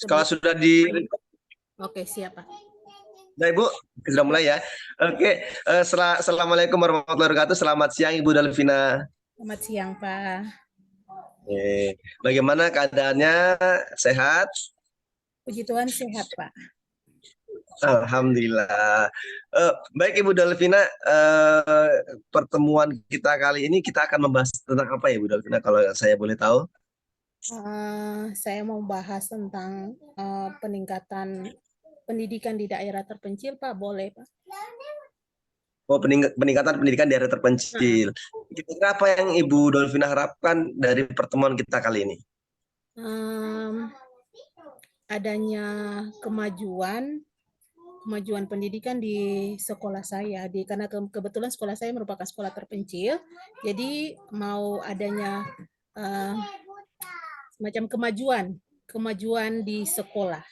Kalau Sebelum, sudah di oke, siapa? Nah, Ibu, sudah mulai ya. Oke, Assalamualaikum warahmatullahi wabarakatuh. Selamat siang Ibu Dalvina. Selamat siang, Pak. Bagaimana keadaannya? Sehat? Puji Tuhan sehat, Pak. Alhamdulillah. Baik Ibu Dalvina, pertemuan kita kali ini kita akan membahas tentang apa ya Ibu Dalvina kalau saya boleh tahu? Saya mau bahas tentang peningkatan pendidikan di daerah terpencil, Pak. Boleh, Pak? Oh, peningkatan pendidikan di daerah Nah, terpencil. Kira-kira apa yang Ibu Dalvina harapkan dari pertemuan kita kali ini? em, adanya kemajuan kemajuan pendidikan di sekolah saya karena kebetulan sekolah saya merupakan sekolah terpencil, jadi mau adanya eh, semacam kemajuan di sekolah.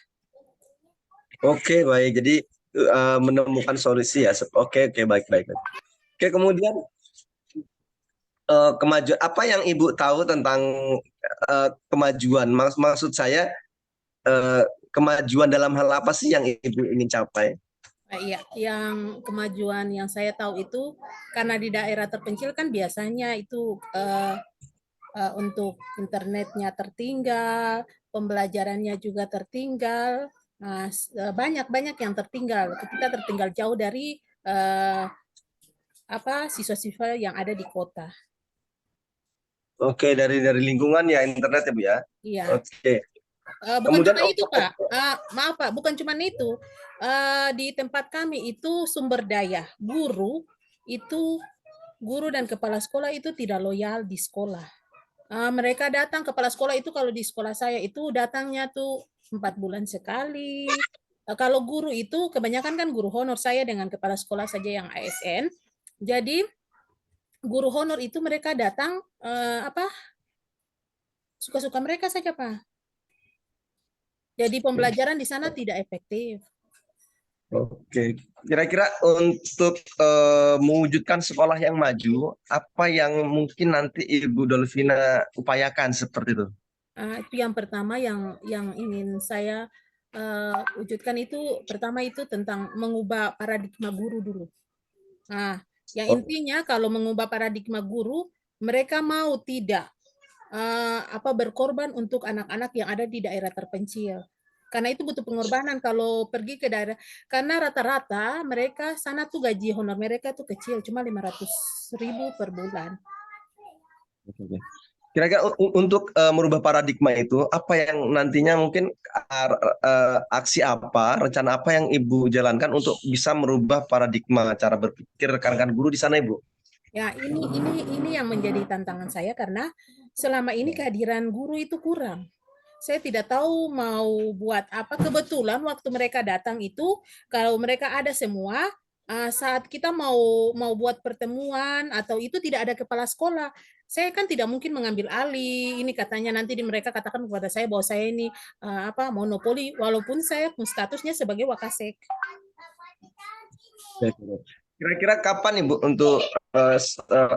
Oke, baik. Jadi menemukan solusi ya. Oke, oke, baik, baik. Oke, kemudian kemajuan apa yang Ibu tahu tentang kemajuan? Maksud saya kemajuan dalam hal apa sih yang Ibu ingin capai? Iya, yang kemajuan yang saya tahu itu karena di daerah terpencil kan biasanya itu untuk internetnya tertinggal, pembelajarannya juga tertinggal, banyak-banyak yang tertinggal. Kita tertinggal jauh dari siswa-siswa yang ada di kota. Oke, dari lingkungan ya internet ya Bu ya. Iya. Oke. Bukan Kemudian cuma itu, Pak. Maaf, Pak, bukan cuma itu. Di tempat kami itu sumber daya guru dan kepala sekolah itu tidak loyal di sekolah. Mereka datang kepala sekolah itu kalau di sekolah saya itu datangnya tuh 4 bulan sekali. Kalau guru itu kebanyakan kan guru honor, saya dengan kepala sekolah saja yang ASN. Jadi guru honor itu mereka datang suka-suka mereka saja, Pak. Jadi pembelajaran di sana tidak efektif. Oke, kira-kira untuk mewujudkan sekolah yang maju, apa yang mungkin nanti Ibu Dolvina upayakan seperti itu? Itu yang pertama yang ingin saya wujudkan itu pertama itu tentang mengubah paradigma guru dulu. Nah, yang Oh, intinya kalau mengubah paradigma guru, mereka mau tidak berkorban untuk anak-anak yang ada di daerah terpencil. Karena itu butuh pengorbanan kalau pergi ke daerah. Karena rata-rata mereka sana tuh gaji honor mereka tuh kecil, cuma 500.000 per bulan. oke. Kira-kira untuk merubah paradigma itu, apa yang nantinya mungkin aksi apa, rencana apa yang Ibu jalankan untuk bisa merubah paradigma cara berpikir rekan-rekan guru di sana, Ibu? Ya, ini yang menjadi tantangan saya karena selama ini kehadiran guru itu kurang. Saya tidak tahu mau buat apa. Kebetulan waktu mereka datang itu, kalau mereka ada semua, saat kita mau mau buat pertemuan atau itu tidak ada kepala sekolah, saya kan tidak mungkin mengambil alih. Ini katanya nanti mereka katakan kepada saya bahwa saya ini monopoli, walaupun saya statusnya sebagai wakasek. Kira-kira kapan Ibu untuk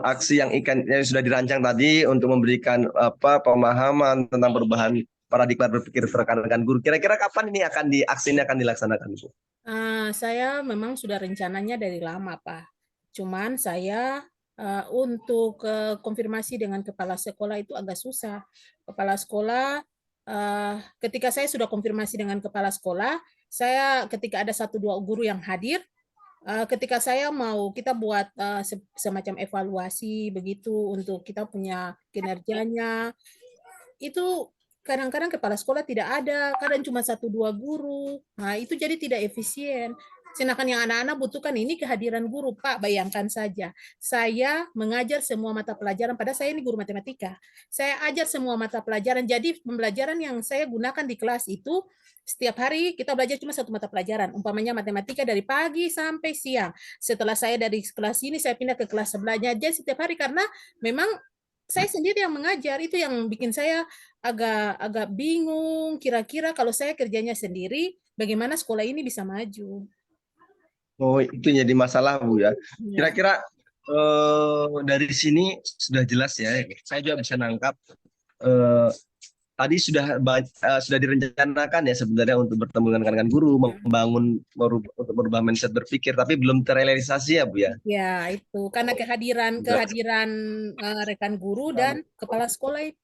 aksi yang sudah dirancang tadi untuk memberikan pemahaman tentang perubahan paradigma berpikir rekan-rekan guru. Kira-kira kapan ini aksi ini akan dilaksanakan, Ibu? Saya memang sudah rencananya dari lama, Pak. Cuman saya untuk konfirmasi dengan kepala sekolah itu agak susah. Kepala sekolah, ketika saya sudah konfirmasi dengan kepala sekolah, saya ketika ada satu dua guru yang hadir, ketika saya mau kita buat semacam evaluasi begitu untuk kita punya kinerjanya, itu kadang-kadang kepala sekolah tidak ada, kadang cuma satu dua guru. Nah, itu jadi tidak efisien. Sedangkan yang anak-anak butuhkan ini kehadiran guru, Pak. Bayangkan saja, saya mengajar semua mata pelajaran, padahal saya ini guru matematika. Saya ajar semua mata pelajaran, jadi pembelajaran yang saya gunakan di kelas itu, setiap hari kita belajar cuma satu mata pelajaran, umpamanya matematika dari pagi sampai siang. Setelah saya dari kelas ini, saya pindah ke kelas sebelahnya, jadi setiap hari karena memang saya sendiri yang mengajar, itu yang bikin saya agak agak bingung, kira-kira kalau saya kerjanya sendiri, bagaimana sekolah ini bisa maju? Oh, itu jadi masalah, Bu ya. Ya, Kira-kira dari sini sudah jelas ya. Saya juga bisa nangkap tadi sudah direncanakan ya sebenarnya untuk bertemu dengan rekan guru, untuk merubah mindset berpikir, tapi belum terrealisasi ya Bu ya. Ya, itu karena kehadiran Berat. kehadiran rekan guru dan kepala sekolah itu.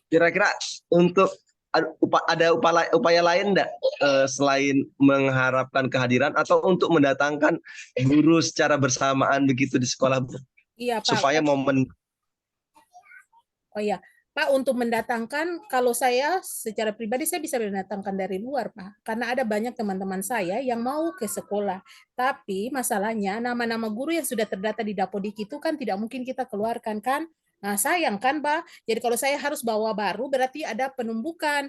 Kira-kira untuk ada upaya lain enggak, selain mengharapkan kehadiran atau untuk mendatangkan guru secara bersamaan begitu di sekolah Bu? Iya, Pak. Supaya momen. Oh iya, Pak, untuk mendatangkan, kalau saya secara pribadi saya bisa mendatangkan dari luar, Pak. Karena ada banyak teman-teman saya yang mau ke sekolah. Tapi masalahnya nama-nama guru yang sudah terdata di Dapodik itu kan tidak mungkin kita keluarkan kan. Nah, sayang kan, Pak. Jadi kalau saya harus bawa baru berarti ada penumbukan.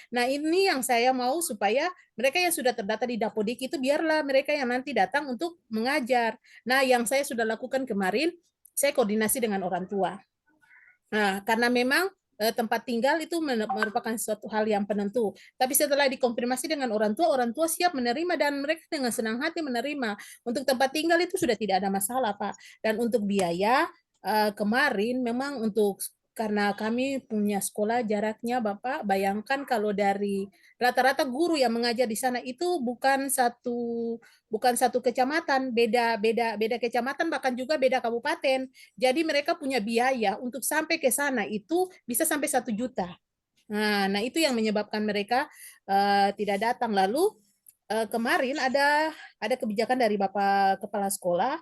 Nah, ini yang saya mau supaya mereka yang sudah terdata di Dapodik itu biarlah mereka yang nanti datang untuk mengajar. Nah, yang saya sudah lakukan kemarin, saya koordinasi dengan orang tua. Nah, karena memang tempat tinggal itu merupakan suatu hal yang penentu. Tapi setelah dikonfirmasi dengan orang tua siap menerima dan mereka dengan senang hati menerima. Untuk tempat tinggal itu sudah tidak ada masalah, Pak. Dan untuk biaya kemarin memang untuk karena kami punya sekolah jaraknya Bapak, bayangkan kalau dari rata-rata guru yang mengajar di sana itu bukan satu kecamatan, beda kecamatan bahkan juga beda kabupaten. Jadi mereka punya biaya untuk sampai ke sana itu bisa sampai 1 juta. Nah, itu yang menyebabkan mereka tidak datang. Lalu kemarin ada kebijakan dari Bapak Kepala Sekolah.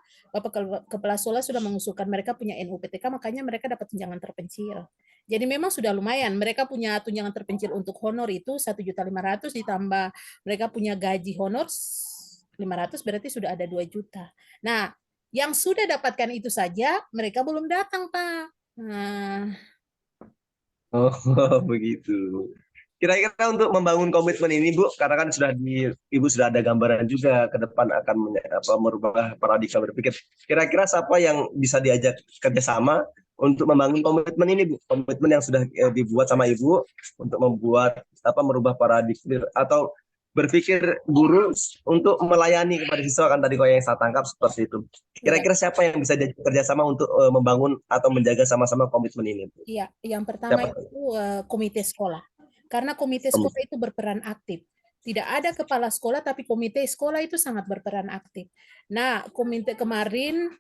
Kepala Sekolah sudah mengusulkan mereka punya NUPTK, makanya mereka dapat tunjangan terpencil. Jadi memang sudah lumayan. Mereka punya tunjangan terpencil untuk honor itu 1.500.000 ditambah mereka punya gaji honor 500 berarti sudah ada 2 juta. Nah, yang sudah dapatkan itu saja mereka belum datang, Pak. Nah, Oh, begitu. Kira-kira untuk membangun komitmen ini, Bu, karena kan Ibu sudah ada gambaran juga ke depan akan merubah paradigma berpikir. Kira-kira siapa yang bisa diajak kerjasama untuk membangun komitmen ini, Bu? Komitmen yang sudah dibuat sama Ibu untuk merubah paradigma atau berpikir guru untuk melayani kepada siswa, kan tadi kok yang saya tangkap seperti itu. iya, Kira-kira siapa yang bisa diajak kerjasama untuk membangun atau menjaga sama-sama komitmen ini, Bu? iya. Yang pertama Siapa? itu komite sekolah. Karena komite sekolah itu berperan aktif. Tidak ada kepala sekolah, tapi komite sekolah itu sangat berperan aktif. Nah, komite kemarin,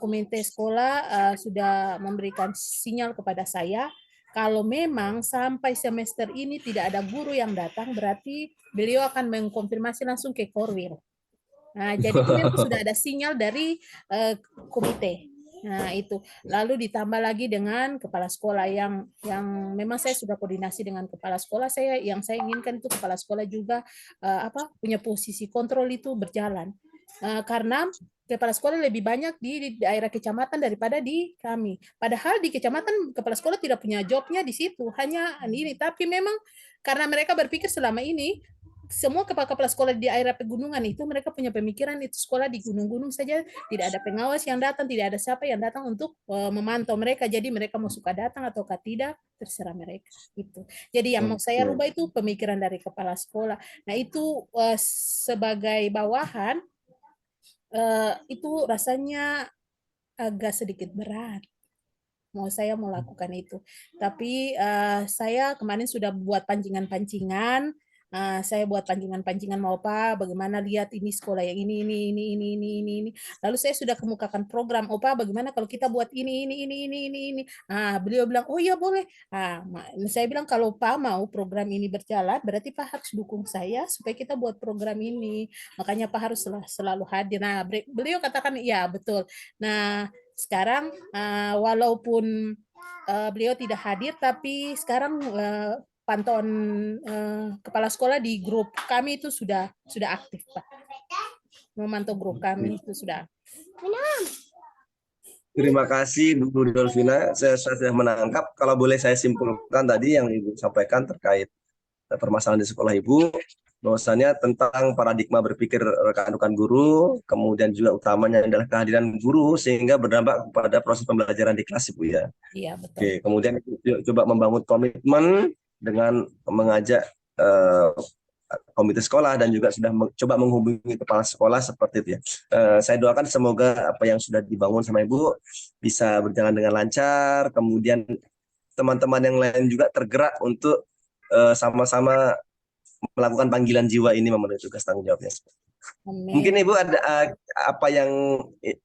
komite sekolah sudah memberikan sinyal kepada saya, kalau memang sampai semester ini tidak ada guru yang datang, berarti beliau akan mengkonfirmasi langsung ke Korwil. Nah, jadi itu memang sudah ada sinyal dari komite. Nah, itu. Lalu ditambah lagi dengan kepala sekolah yang memang saya sudah koordinasi dengan kepala sekolah. Yang saya inginkan itu kepala sekolah juga punya posisi kontrol itu berjalan. Karena kepala sekolah lebih banyak di daerah kecamatan daripada di kami. Padahal di kecamatan kepala sekolah tidak punya jobnya di situ, hanya ini. Tapi memang karena mereka berpikir selama ini semua kepala-kepala sekolah di daerah pegunungan itu mereka punya pemikiran itu sekolah di gunung-gunung saja, tidak ada pengawas yang datang, tidak ada siapa yang datang untuk memantau mereka. Jadi mereka mau suka datang atau tidak terserah mereka itu. Jadi yang mau saya rubah itu pemikiran dari kepala sekolah. Nah, itu sebagai bawahan itu rasanya agak sedikit berat. Saya mau lakukan itu. Tapi saya kemarin sudah buat pancingan-pancingan. Saya buat pancingan-pancingan mau Opa, bagaimana lihat ini sekolah yang ini. Lalu saya sudah kemukakan program Opa, bagaimana kalau kita buat ini. Beliau bilang, oh iya boleh. Saya bilang kalau Pak mau program ini berjalan, berarti Pak harus dukung saya supaya kita buat program ini. Makanya Pak harus selalu hadir. Nah, beliau katakan, iya betul. Nah, sekarang walaupun beliau tidak hadir, tapi sekarang pantauan kepala sekolah di grup kami itu sudah aktif, Pak. Memantau grup kami itu sudah. Terima kasih Bu Dolvina, saya sudah menangkap. Kalau boleh saya simpulkan tadi yang Ibu sampaikan terkait permasalahan di sekolah Ibu, bahwasannya tentang paradigma berpikir rekan-rekan guru, kemudian juga utamanya adalah kehadiran guru sehingga berdampak kepada proses pembelajaran di kelas Ibu ya. Iya, betul. Oke, kemudian coba membangun komitmen dengan mengajak komite sekolah dan juga sudah coba menghubungi kepala sekolah seperti itu ya. Saya doakan semoga apa yang sudah dibangun sama Ibu bisa berjalan dengan lancar, kemudian teman-teman yang lain juga tergerak untuk sama-sama melakukan panggilan jiwa ini memenuhi tugas tanggung jawabnya. Mungkin Amin. Ibu ada apa yang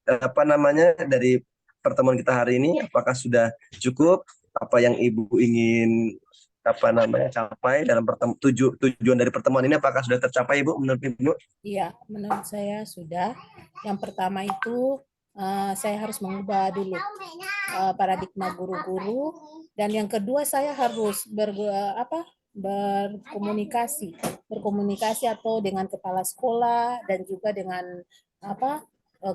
apa namanya dari pertemuan kita hari ini, apakah sudah cukup apa yang Ibu ingin apa namanya capai dalam tujuan dari pertemuan ini, apakah sudah tercapai Ibu menurut Ibu? Iya, menurut saya sudah. Yang pertama itu saya harus mengubah dulu paradigma guru-guru, dan yang kedua saya harus berkomunikasi atau dengan kepala sekolah dan juga dengan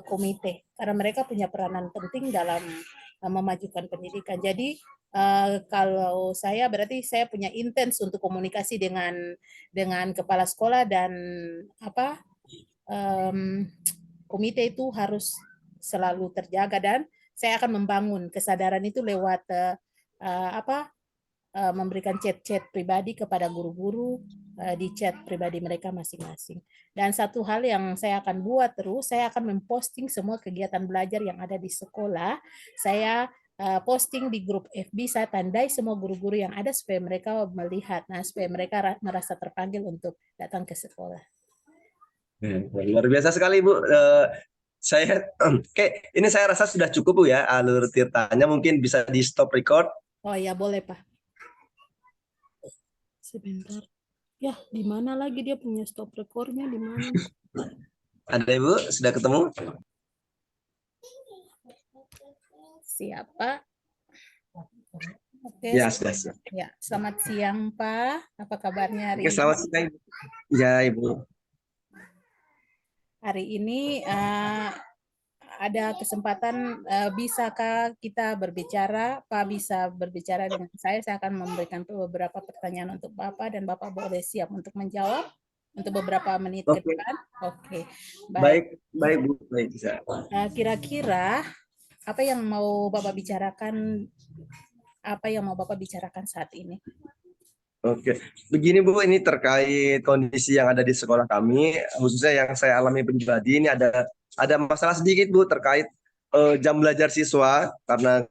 komite, karena mereka punya peranan penting dalam memajukan pendidikan. Jadi kalau saya berarti saya punya intens untuk komunikasi dengan kepala sekolah dan komite itu harus selalu terjaga, dan saya akan membangun kesadaran itu lewat memberikan chat-chat pribadi kepada guru-guru di chat pribadi mereka masing-masing. Dan satu hal yang saya akan buat terus, saya akan memposting semua kegiatan belajar yang ada di sekolah. Saya posting di grup FB, saya tandai semua guru-guru yang ada supaya mereka melihat, supaya mereka merasa terpanggil untuk datang ke sekolah. Luar biasa sekali Bu. Saya ini saya rasa sudah cukup Bu ya, alur tirtanya, mungkin bisa di stop record. Oh ya, boleh Pak. Sebentar. Ya, di mana lagi dia punya stop recordnya, di mana? Ada Ibu, sudah ketemu? Siapa? Oke. Ya, sudah. Ya, selamat siang Pak. Apa kabarnya hari Oke, selamat siang. Ya, Ibu. Hari ini ada kesempatan, bisakah kita berbicara? Pak bisa berbicara dengan saya akan memberikan beberapa pertanyaan untuk Bapak, dan Bapak boleh siap untuk menjawab untuk beberapa menit ke depan. Oke, baik. Baik Bu, baik bisa. Kira-kira apa yang mau Bapak bicarakan? Apa yang mau Bapak bicarakan saat ini? Oke, begini Bu, ini terkait kondisi yang ada di sekolah kami, khususnya yang saya alami pribadi, ini ada masalah sedikit Bu terkait jam belajar siswa, karena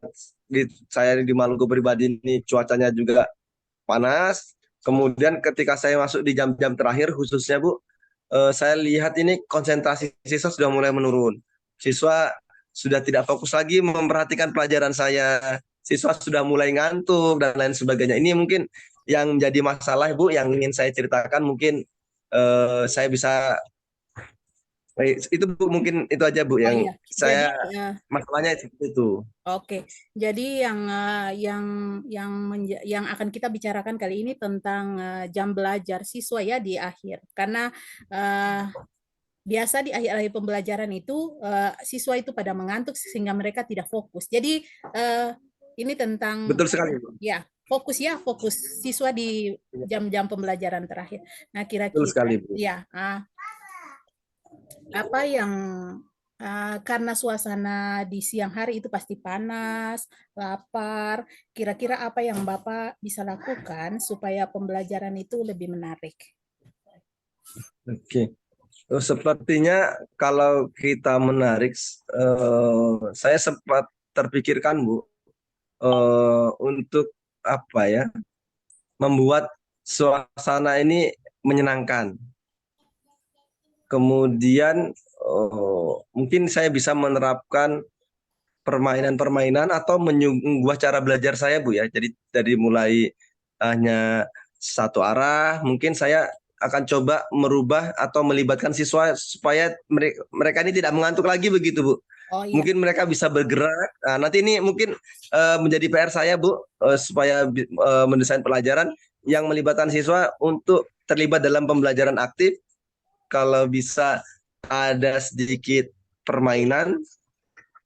saya di Maluku pribadi ini cuacanya juga panas. Kemudian ketika saya masuk di jam-jam terakhir khususnya Bu, saya lihat ini konsentrasi siswa sudah mulai menurun. Siswa sudah tidak fokus lagi memperhatikan pelajaran saya. Siswa sudah mulai ngantuk dan lain sebagainya. Ini mungkin yang menjadi masalah Bu, yang ingin saya ceritakan. Mungkin saya bisa itu Bu, mungkin itu aja Bu yang iya. saya Jadi masalahnya seperti itu. oke, jadi yang akan kita bicarakan kali ini tentang jam belajar siswa ya di akhir, karena biasa di akhir-akhir pembelajaran itu siswa itu pada mengantuk sehingga mereka tidak fokus. Jadi ini tentang Betul sekali Bu. fokus siswa di jam-jam pembelajaran terakhir. Nah, Betul kira-kira sekali Bu. ya apa yang karena suasana di siang hari itu pasti panas, lapar. Kira-kira apa yang Bapak bisa lakukan supaya pembelajaran itu lebih menarik? Oke. Sepertinya kalau kita menarik, saya sempat terpikirkan Bu, untuk apa ya, membuat suasana ini menyenangkan. Kemudian mungkin saya bisa menerapkan permainan-permainan atau mengubah cara belajar saya Bu ya. Jadi dari mulai hanya satu arah, mungkin saya akan coba merubah atau melibatkan siswa supaya mereka ini tidak mengantuk lagi begitu Bu. Oh iya. Mungkin mereka bisa bergerak. Nah, nanti ini mungkin menjadi PR saya Bu, supaya mendesain pelajaran yang melibatkan siswa untuk terlibat dalam pembelajaran aktif. Kalau bisa ada sedikit permainan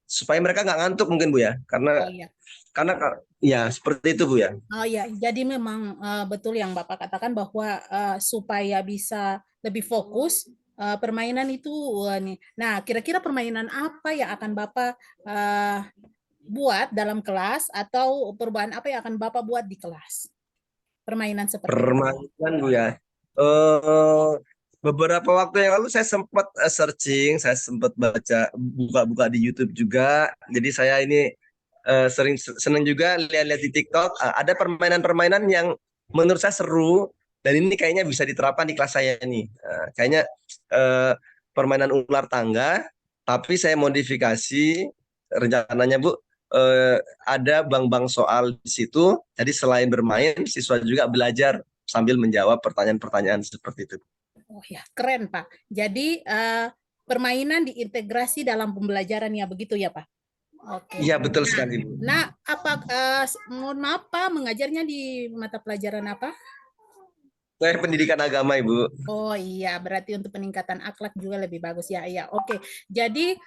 supaya mereka nggak ngantuk mungkin Bu ya, Oh iya. karena ya seperti itu Bu ya. Oh ya, jadi memang betul yang Bapak katakan bahwa supaya bisa lebih fokus permainan itu nih. Nah, kira-kira permainan apa yang akan Bapak buat dalam kelas, atau perubahan apa yang akan Bapak buat di kelas? Permainan seperti apa? Permainan Bu ya. eh Beberapa waktu yang lalu saya sempat searching, saya sempat buka-buka di YouTube juga. Jadi saya ini seneng juga lihat-lihat di TikTok. Ada permainan-permainan yang menurut saya seru dan ini kayaknya bisa diterapkan di kelas saya nih. Kayaknya permainan ular tangga, tapi saya modifikasi rencananya Bu. Ada bank-bank soal di situ. Jadi selain bermain, siswa juga belajar sambil menjawab pertanyaan-pertanyaan seperti itu. Oh ya, keren Pak. Jadi permainan diintegrasi dalam pembelajaran ya, begitu ya Pak? Oke. Iya betul sekali Bu. Nah, apa mohon maaf Pak, mengajarnya di mata pelajaran apa? Saya pendidikan agama Ibu. Oh iya, berarti untuk peningkatan akhlak juga lebih bagus ya. Iya, oke. Jadi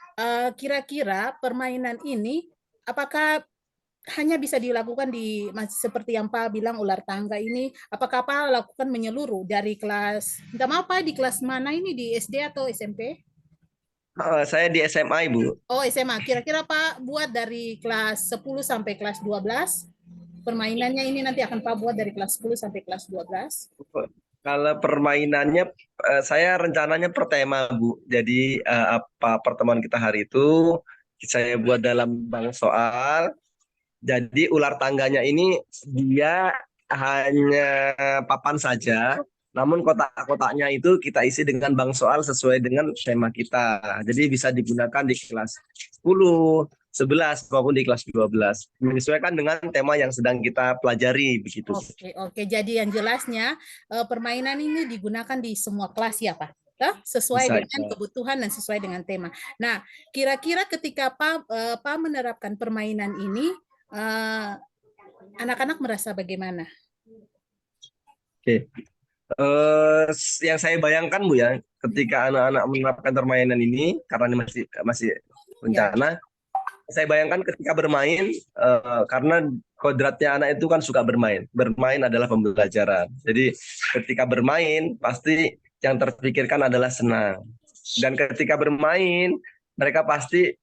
kira-kira permainan ini apakah hanya bisa dilakukan di seperti yang Pak bilang ular tangga ini, apakah Pak lakukan menyeluruh dari kelas, minta maaf Pak, di kelas mana ini, di SD atau SMP? Saya di SMA Ibu. Oh SMA, kira-kira Pak buat dari kelas 10 sampai kelas 12? Permainannya ini nanti akan Pak buat dari kelas 10 sampai kelas 12? Kalau permainannya saya rencananya per tema Bu. Jadi apa pertemuan kita hari itu saya buat dalam bank soal. Jadi ular tangganya ini dia hanya papan saja, namun kotak-kotaknya itu kita isi dengan bank soal sesuai dengan tema kita. Jadi bisa digunakan di kelas 10, 11 maupun di kelas 12. Menyesuaikan dengan tema yang sedang kita pelajari begitu. Oke. Jadi yang jelasnya permainan ini digunakan di semua kelas ya Pak? Sesuai Bisa, dengan kebutuhan dan sesuai dengan tema. Nah, kira-kira ketika Pak menerapkan permainan ini, anak-anak merasa bagaimana? Oke. Yang saya bayangkan Bu ya, ketika anak-anak menerapkan permainan ini karena ini masih rencana, saya bayangkan ketika bermain karena kodratnya anak itu kan suka bermain. Bermain adalah pembelajaran. Jadi ketika bermain pasti yang terpikirkan adalah senang. Dan ketika bermain mereka pasti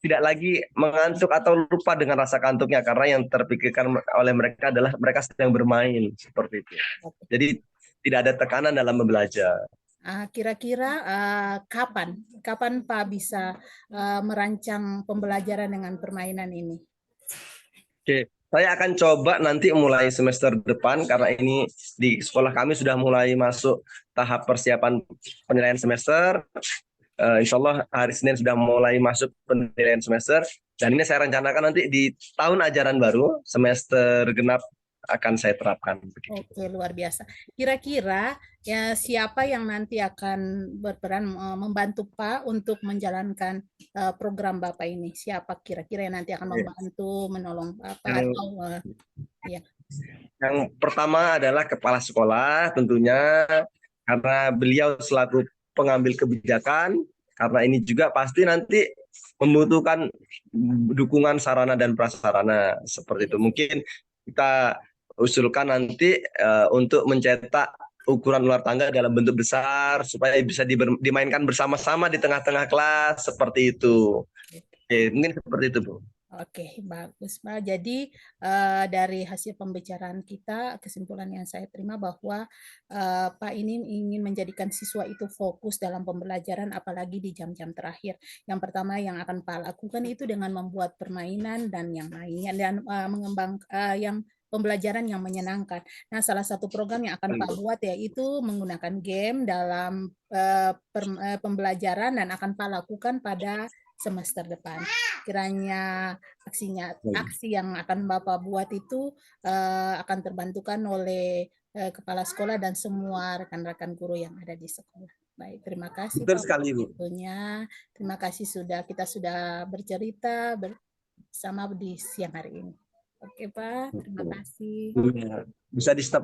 tidak lagi mengantuk atau lupa dengan rasa kantuknya karena yang terpikirkan oleh mereka adalah mereka sedang bermain seperti itu. Jadi tidak ada tekanan dalam belajar. Kira-kira kapan Pak bisa merancang pembelajaran dengan permainan ini? Oke, saya akan coba nanti mulai semester depan karena ini di sekolah kami sudah mulai masuk tahap persiapan penilaian semester. Insya Allah hari Senin sudah mulai masuk penilaian semester dan ini saya rencanakan nanti di tahun ajaran baru semester genap akan saya terapkan. Oke, luar biasa. Kira-kira ya siapa yang nanti akan berperan membantu Pak untuk menjalankan program Bapak ini? Siapa kira-kira yang nanti akan membantu menolong Bapak atau ya? Yang pertama adalah kepala sekolah tentunya karena beliau selaku pengambil kebijakan, karena ini juga pasti nanti membutuhkan dukungan sarana dan prasarana seperti itu. Mungkin kita usulkan nanti untuk mencetak ukuran ular tangga dalam bentuk besar supaya bisa dimainkan bersama-sama di tengah-tengah kelas seperti itu. Oke, mungkin seperti itu, Bu. Oke, bagus, Pak. Jadi dari hasil pembicaraan kita, kesimpulan yang saya terima bahwa Pak ini ingin menjadikan siswa itu fokus dalam pembelajaran, apalagi di jam-jam terakhir. Yang pertama yang akan Pak lakukan itu dengan membuat permainan dan yang lainnya dan mengembang yang pembelajaran yang menyenangkan. Nah, salah satu program yang akan Pak buat yaitu menggunakan game dalam pembelajaran dan akan Pak lakukan pada semester depan. Kiranya aksi yang akan Bapak buat itu akan terbantukan oleh kepala sekolah dan semua rekan-rekan guru yang ada di sekolah. Baik, terima kasih Betul Pak sekali, Bu. Terima kasih kita sudah bercerita bersama di siang hari ini. Oke Pak, terima kasih. Bisa di stop.